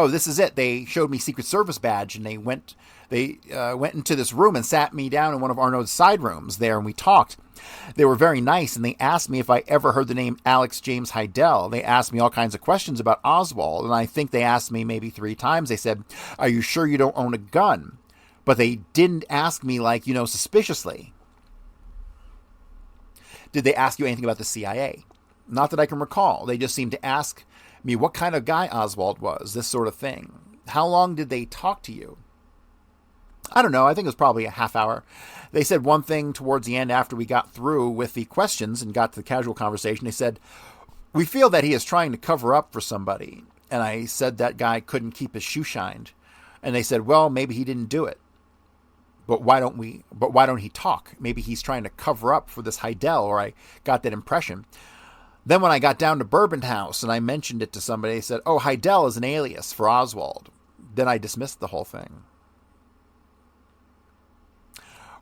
this is it. They showed me Secret Service badge, and they went into this room and sat me down in one of Arnaud's side rooms there, and we talked. They were very nice, and they asked me if I ever heard the name Alex James Heidel. They asked me all kinds of questions about Oswald, and I think they asked me maybe 3 times. They said, "Are you sure you don't own a gun?" But they didn't ask me, like, suspiciously. Did they ask you anything about the CIA? Not that I can recall. They just seemed to ask me what kind of guy Oswald was, this sort of thing. How long did they talk to you? I don't know. I think it was probably a half hour. They said one thing towards the end after we got through with the questions and got to the casual conversation. They said, "We feel that he is trying to cover up for somebody." And I said that guy couldn't keep his shoe shined. And they said, "Well, maybe he didn't do it. But why don't he talk? Maybe he's trying to cover up for this Heidel," or I got that impression. Then when I got down to Bourbon House and I mentioned it to somebody, they said, "Oh, Heidel is an alias for Oswald." Then I dismissed the whole thing.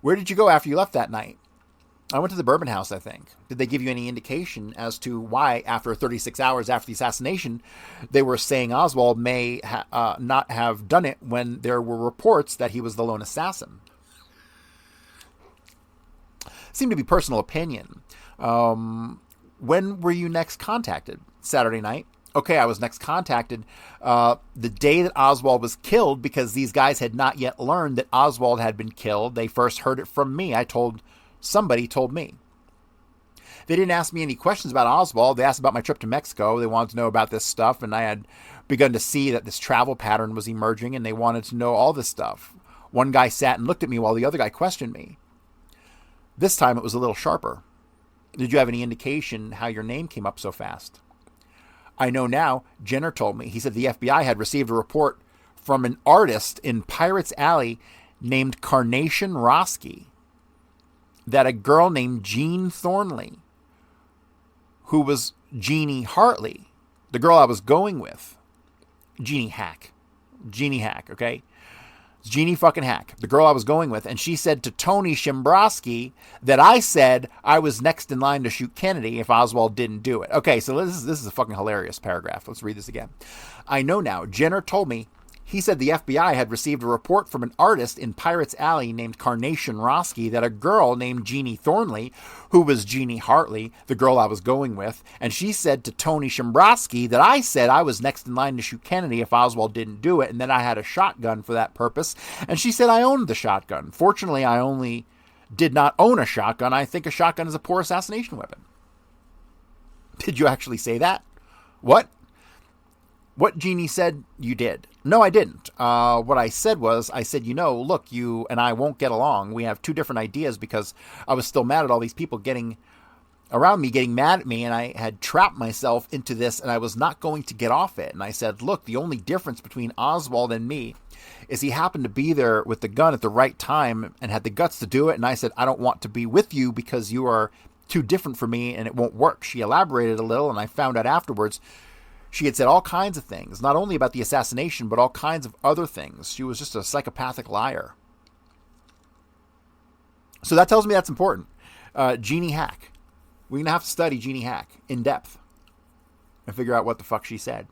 Where did you go after you left that night? I went to the Bourbon House, I think. Did they give you any indication as to why, after 36 hours after the assassination, they were saying Oswald may not have done it when there were reports that he was the lone assassin? Seemed to be personal opinion. When were you next contacted? Saturday night. Okay, I was next contacted the day that Oswald was killed, because these guys had not yet learned that Oswald had been killed. They first heard it from me. Somebody told me. They didn't ask me any questions about Oswald. They asked about my trip to Mexico. They wanted to know about this stuff, and I had begun to see that this travel pattern was emerging, and they wanted to know all this stuff. One guy sat and looked at me while the other guy questioned me. This time it was a little sharper. Did you have any indication how your name came up so fast? I know now. Jenner told me. He said the FBI had received a report from an artist in Pirates Alley named Carnation Roski that a girl named Jean Thornley, who was Jeannie Hartley, the girl I was going with, Jeannie Hack, okay? Jeannie fucking Hack, the girl I was going with, and she said to Tony Shimbrowski that I said I was next in line to shoot Kennedy if Oswald didn't do it. Okay, so this is a fucking hilarious paragraph. Let's read this again. I know now. Jenner told me. He said the FBI had received a report from an artist in Pirates Alley named Carnation Roski that a girl named Jeannie Thornley, who was Jeannie Hartley, the girl I was going with, and she said to Tony Shimbrowski that I said I was next in line to shoot Kennedy if Oswald didn't do it, and that I had a shotgun for that purpose, and she said I owned the shotgun. Fortunately, I only did not own a shotgun. I think a shotgun is a poor assassination weapon. Did you actually say that? What? What Jeannie said you did. No, I didn't. What I said was, look, you and I won't get along. We have 2 different ideas, because I was still mad at all these people getting mad at me, and I had trapped myself into this, and I was not going to get off it. And I said, look, the only difference between Oswald and me is he happened to be there with the gun at the right time and had the guts to do it. And I said, I don't want to be with you because you are too different for me and it won't work. She elaborated a little, and I found out afterwards she had said all kinds of things, not only about the assassination, but all kinds of other things. She was just a psychopathic liar. So that tells me that's important. Jeannie Hack. We're going to have to study Jeannie Hack in depth and figure out what the fuck she said.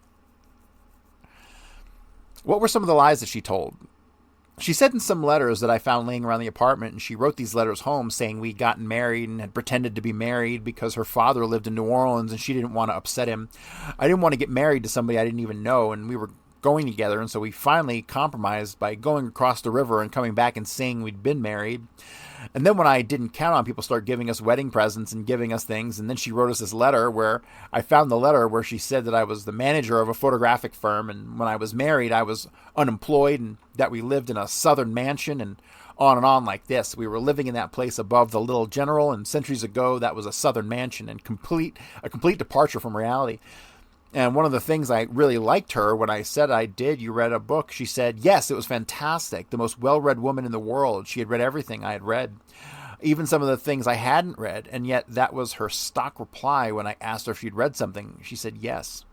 What were some of the lies that she told? She said in some letters that I found laying around the apartment, and she wrote these letters home saying we'd gotten married and had pretended to be married because her father lived in New Orleans and she didn't want to upset him. I didn't want to get married to somebody I didn't even know, and we were going together, and so we finally compromised by going across the river and coming back and saying we'd been married. And then when I didn't count on, people start giving us wedding presents and giving us things. And then she wrote us this letter where I found the letter where she said that I was the manager of a photographic firm. And when I was married, I was unemployed, and that we lived in a southern mansion, and on like this. We were living in that place above the Little General, and centuries ago, that was a southern mansion, and a complete departure from reality. And one of the things I really liked her when I said I did, you read a book, she said, yes, it was fantastic. The most well-read woman in the world. She had read everything I had read, even some of the things I hadn't read. And yet that was her stock reply when I asked her if she'd read something. She said, yes.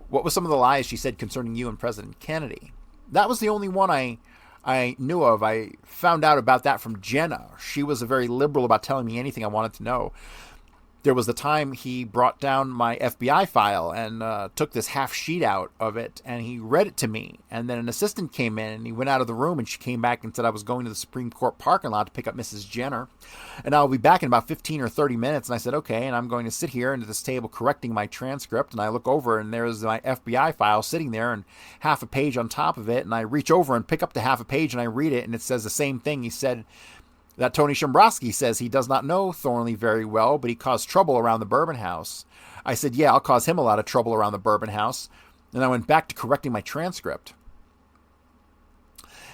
What was some of the lies she said concerning you and President Kennedy? That was the only one I knew of. I found out about that from Jenna. She was very liberal about telling me anything I wanted to know. There was the time he brought down my FBI file and took this half sheet out of it, and he read it to me. And then an assistant came in, and he went out of the room, and she came back and said I was going to the Supreme Court parking lot to pick up Mrs. Jenner, and I'll be back in about 15 or 30 minutes. And I said, okay, and I'm going to sit here at this table correcting my transcript, and I look over, and there's my FBI file sitting there, and half a page on top of it, and I reach over and pick up the half a page, and I read it, and it says the same thing. He said that Tony Shimbrowski says he does not know Thornley very well, but he caused trouble around the Bourbon House. I said, yeah, I'll cause him a lot of trouble around the Bourbon House. And I went back to correcting my transcript.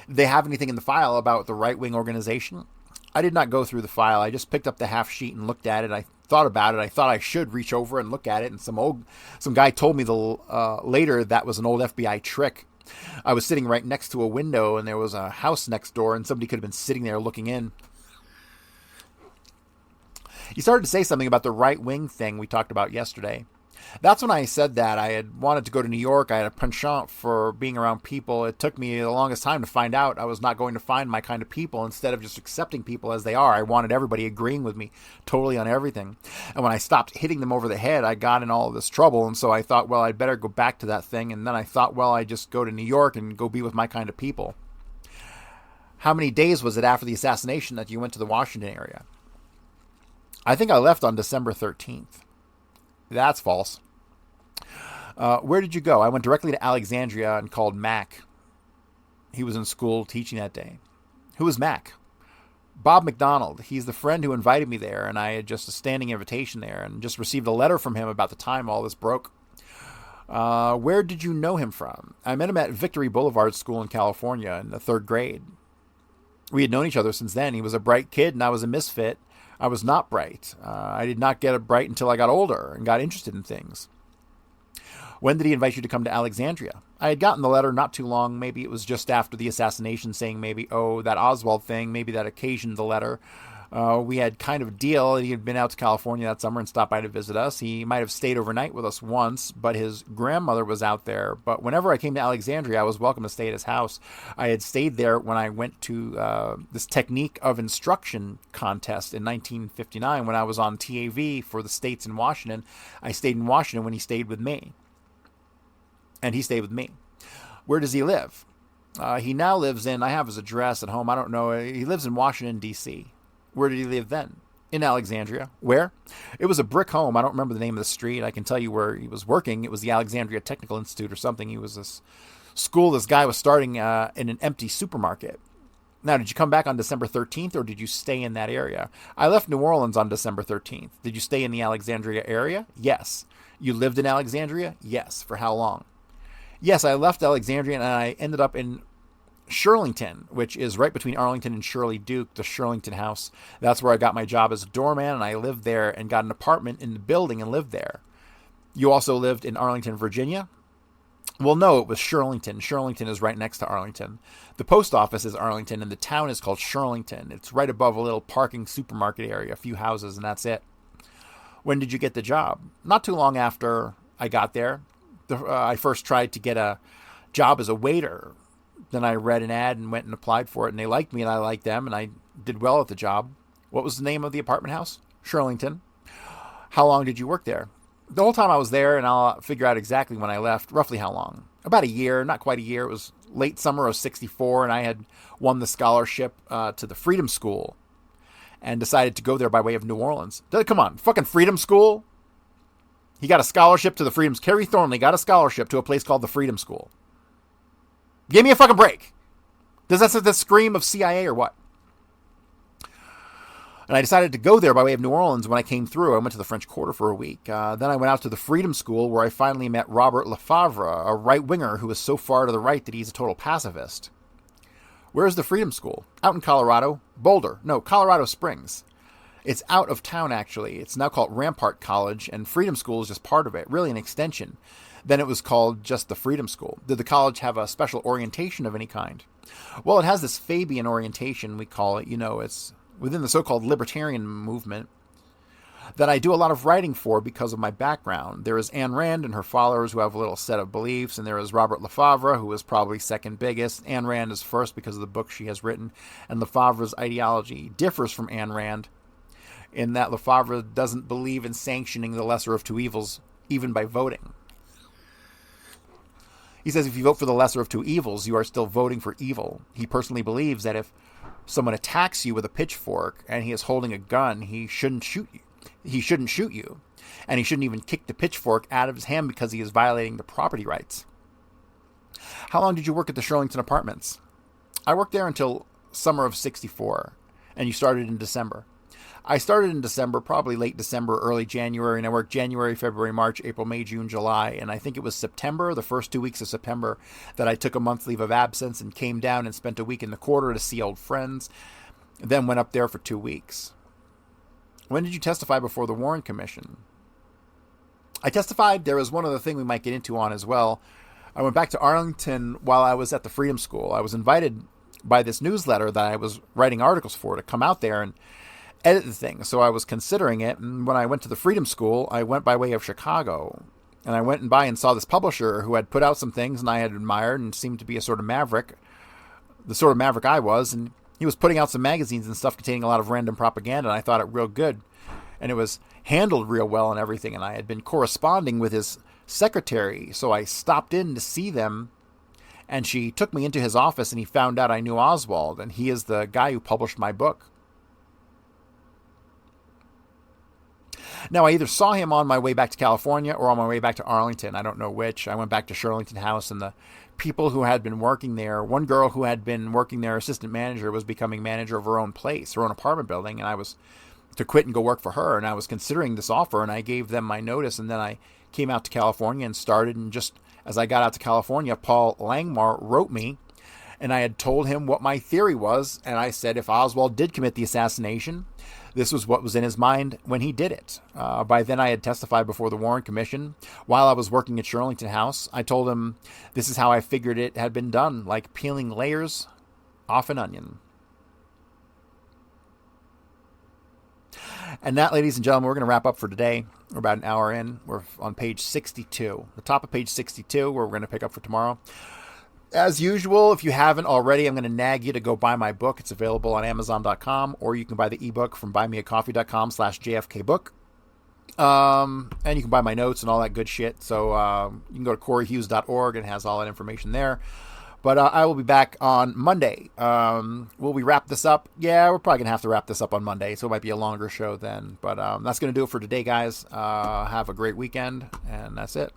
Did they have anything in the file about the right-wing organization? I did not go through the file. I just picked up the half sheet and looked at it. I thought about it. I thought I should reach over and look at it. And some guy told me later that was an old FBI trick. I was sitting right next to a window, and there was a house next door, and somebody could have been sitting there looking in. You started to say something about the right-wing thing we talked about yesterday. That's when I said that. I had wanted to go to New York. I had a penchant for being around people. It took me the longest time to find out I was not going to find my kind of people. Instead of just accepting people as they are, I wanted everybody agreeing with me totally on everything. And when I stopped hitting them over the head, I got in all of this trouble. And so I thought, well, I'd better go back to that thing. And then I thought, well, I'd just go to New York and go be with my kind of people. How many days was it after the assassination that you went to the Washington area? I think I left on December 13th. That's false. Where did you go? I went directly to Alexandria and called Mac. He was in school teaching that day. Who was Mac? Bob McDonald. He's the friend who invited me there, and I had just a standing invitation there and just received a letter from him about the time all this broke. Where did you know him from? I met him at Victory Boulevard School in California in the 3rd grade. We had known each other since then. He was a bright kid, and I was a misfit. I was not bright. I did not get bright until I got older and got interested in things. When did he invite you to come to Alexandria? I had gotten the letter not too long. Maybe it was just after the assassination, saying maybe, oh, that Oswald thing, maybe that occasioned the letter. We had kind of a deal. He had been out to California that summer and stopped by to visit us. He might have stayed overnight with us once, but his grandmother was out there. But whenever I came to Alexandria, I was welcome to stay at his house. I had stayed there when I went to this technique of instruction contest in 1959 when I was on TAV for the states in Washington. I stayed in Washington when he stayed with me. And he stayed with me. Where does he live? He now lives in, I have his address at home. I don't know. He lives in Washington, D.C. Where did he live then? In Alexandria. Where? It was a brick home. I don't remember the name of the street. I can tell you where he was working. It was the Alexandria Technical Institute or something. He was this school this guy was starting in an empty supermarket. Now, did you come back on December 13th, or did you stay in that area? I left New Orleans on December 13th. Did you stay in the Alexandria area? Yes. You lived in Alexandria? Yes. For how long? Yes, I left Alexandria and I ended up in Shirlington, which is right between Arlington and Shirley Duke, the Shirlington house. That's where I got my job as a doorman, and I lived there and got an apartment in the building and lived there. You also lived in Arlington, Virginia? Well, no, it was Shirlington. Shirlington is right next to Arlington. The post office is Arlington, and the town is called Shirlington. It's right above a little parking supermarket area, a few houses, and that's it. When did you get the job? Not too long after I got there. I first tried to get a job as a waiter. Then I read an ad and went and applied for it, and they liked me and I liked them, and I did well at the job. What was the name of the apartment house? Shirlington. How long did you work there? The whole time I was there, and I'll figure out exactly when I left, roughly how long. About a year, not quite a year. It was late summer of 1964, and I had won the scholarship to the Freedom School and decided to go there by way of New Orleans. Come on, fucking Freedom School? He got a scholarship to the Freedoms. Kerry Thornley got a scholarship to a place called the Freedom School. Give me a fucking break. Does that scream of CIA or what? And I decided to go there by way of New Orleans when I came through. I went to the French Quarter for a week. Then I went out to the Freedom School where I finally met Robert Lefebvre, a right-winger who was so far to the right that he's a total pacifist. Where's the Freedom School? Out in Colorado. Boulder. No, Colorado Springs. It's out of town, actually. It's now called Rampart College, and Freedom School is just part of it, really an extension. Then it was called just the Freedom School. Did the college have a special orientation of any kind? Well, it has this Fabian orientation, we call it. It's within the so-called libertarian movement that I do a lot of writing for because of my background. There is Ayn Rand and her followers who have a little set of beliefs, and there is Robert Lefebvre, who is probably second biggest. Ayn Rand is first because of the book she has written, and Lefebvre's ideology differs from Ayn Rand in that Lefebvre doesn't believe in sanctioning the lesser of two evils, even by voting. He says if you vote for the lesser of two evils, you are still voting for evil. He personally believes that if someone attacks you with a pitchfork and he is holding a gun, he shouldn't shoot you. And he shouldn't even kick the pitchfork out of his hand because he is violating the property rights. How long did you work at the Shirlington Apartments? I worked there until summer of '64, and you started in December. I started in December, probably late December, early January, and I worked January, February, March, April, May, June, July, and I think it was September, the first 2 weeks of September, that I took a month leave of absence and came down and spent a week in the quarter to see old friends, then went up there for 2 weeks. When did you testify before the Warren Commission? I testified. There was one other thing we might get into on as well. I went back to Arlington while I was at the Freedom School. I was invited by this newsletter that I was writing articles for to come out there and edit the thing. So I was considering it. And when I went to the Freedom School, I went by way of Chicago. And I went and saw this publisher who had put out some things and I had admired and seemed to be a sort of maverick, the sort of maverick I was. And he was putting out some magazines and stuff containing a lot of random propaganda, and I thought it real good. And it was handled real well and everything. And I had been corresponding with his secretary, so I stopped in to see them. And she took me into his office, and he found out I knew Oswald, and he is the guy who published my book. Now, I either saw him on my way back to California or on my way back to Arlington. I don't know which. I went back to Shirlington House, and the people who had been working there, one girl who had been working there, assistant manager, was becoming manager of her own place, her own apartment building, and I was to quit and go work for her, and I was considering this offer, and I gave them my notice, and then I came out to California and started, and just as I got out to California, Paul Langmar wrote me, and I had told him what my theory was, and I said if Oswald did commit the assassination, this was what was in his mind when he did it. By then I had testified before the Warren Commission. While I was working at Shirlington House, I told him this is how I figured it had been done, like peeling layers off an onion. And that, ladies and gentlemen, we're going to wrap up for today. We're about an hour in. We're on page 62. The top of page 62, where we're going to pick up for tomorrow. As usual, if you haven't already, I'm going to nag you to go buy my book. It's available on Amazon.com, or you can buy the ebook from buymeacoffee.com/JFKbook. And you can buy my notes and all that good shit. So you can go to CoreyHughes.org and it has all that information there. But I will be back on Monday. Will we wrap this up? Yeah, we're probably going to have to wrap this up on Monday, so it might be a longer show then. But that's going to do it for today, guys. Have a great weekend, and that's it.